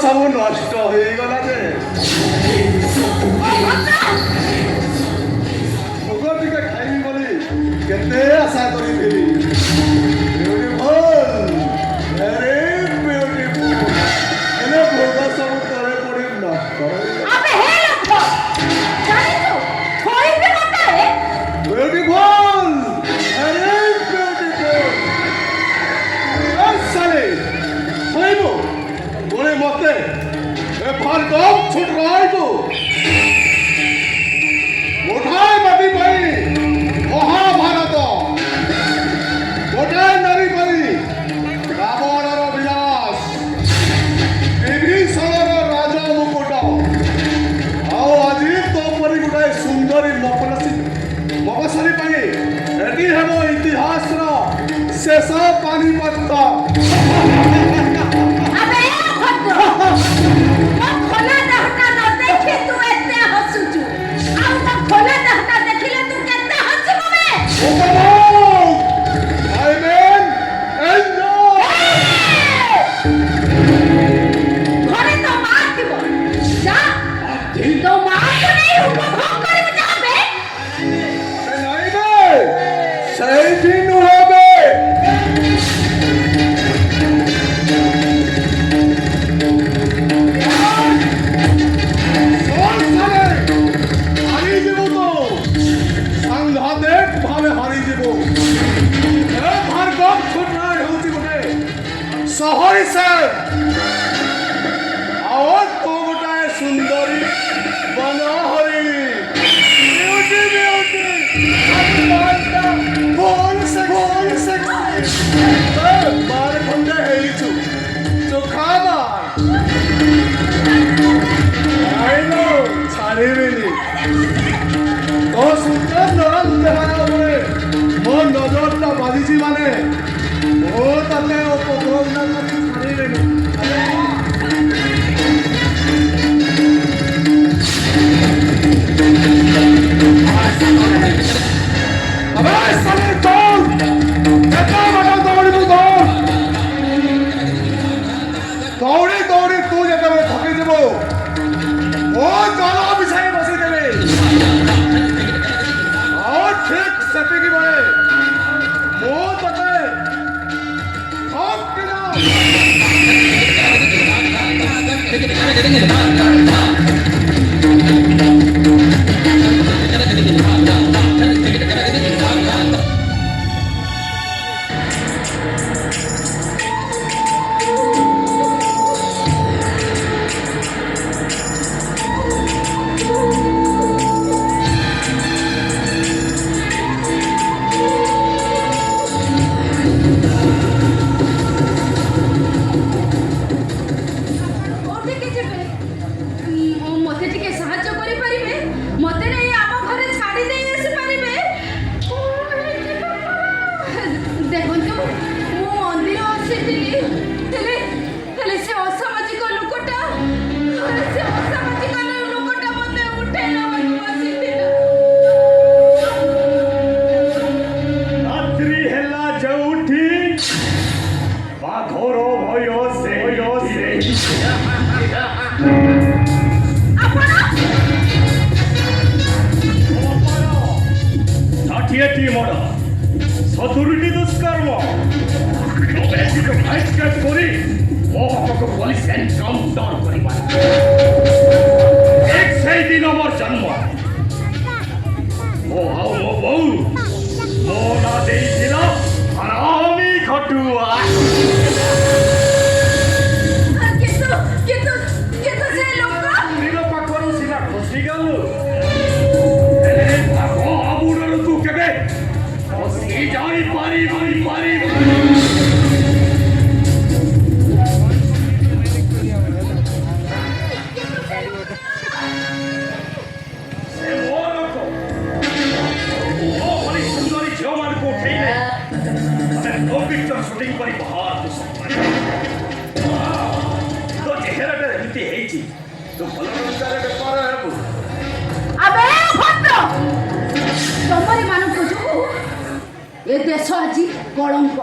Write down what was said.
सब नष्ट हो गला जे भोग टिके खाइबी बोली केते आशा करी फिरी ब्यूटीफुल वेरी ब्यूटीफुल एने भोग सब तले पड़ी नष्ट अबे हे लोग जानी तो कोई भी होता है ब्यूटीफुल वेरी ब्यूटीफुल साले होइबो बोले मते ए फारकम छुट रहा तो उठाए मती भाई महाभारत उठाए नारी भाई रावणर विनाश विभीषणर राजा मुकुट आओ আজি तो परी गुटाए सुंदरी मपसरी पाई एटी हेबो इतिहास रो शेष पानीपत अबे भद्र खोला दहटा न देखे तू एते हसुचु आउ त खोला दहटा देखिले तू केते हसबो बे I mean enjoy घरे तो मार दिबो जा तो मार को नहीं उपभोग करबो जाबे नहीं बे सही दिन होबे सहरी से और तो गोटाए सुंदरी बनहरी ब्यूटी ब्यूटी बोल से बार खंडे हेइछु चोखा मार आइलो छाड़ीबिनी तो सुंदर नरम देहार उपरे मोर नजरटा बाजिछि माने ओ तते उपभोग न करि छाड़ीबिनी अबे साले कौन केतना बड़ा दौड़ी तू दौड़ी तू जेतबे थकी जेबो ओ जल बिछाई बसी देबे और ठीक सेटिंग बने मो तते सब किना सतुरुटी दुष्कर्म पुलिस एनकाउंटर एक सही दिन मोर जन्म मो हाउ मो बहु मो ना देइला हरामी खटुआ केतो से लोक निलो पाखरो सिला खुशी गलु एले भागो आबुडर तू केबे ओसी जाई पारी शूटिंग पर बाहर तो चेहरा एमती है तो भल बेपार है अबे भद्र तमरी मानक जो ए देश आज कलंक